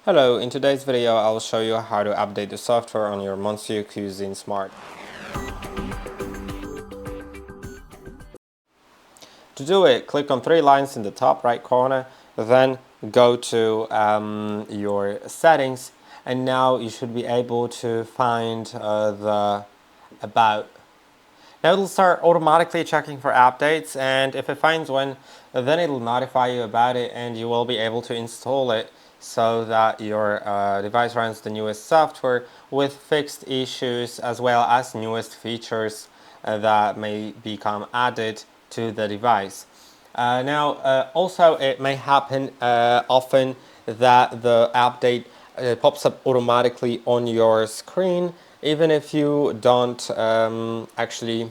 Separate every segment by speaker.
Speaker 1: Hello, in today's video I'll show you how to update the software on your Monsieur Cuisine Smart. To do it, click on three lines in the top right corner, then go to your settings, and now you should be able to find the About. Now it'll start automatically checking for updates, and if it finds one, then it'll notify you about it and you will be able to install it so that your device runs the newest software with fixed issues as well as newest features that may become added to the device. Also it may happen often that the update pops up automatically on your screen even if you don't actually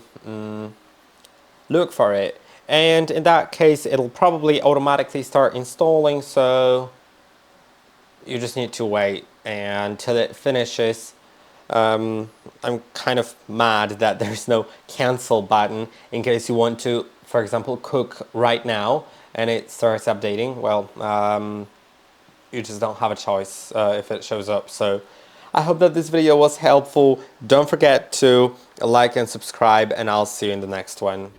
Speaker 1: look for it. And in that case, it'll probably automatically start installing, so you just need to wait until it finishes. I'm kind of mad that there's no cancel button in case you want to, for example, cook right now and it starts updating. Well, you just don't have a choice if it shows up. So I hope that this video was helpful. Don't forget to like and subscribe, and I'll see you in the next one.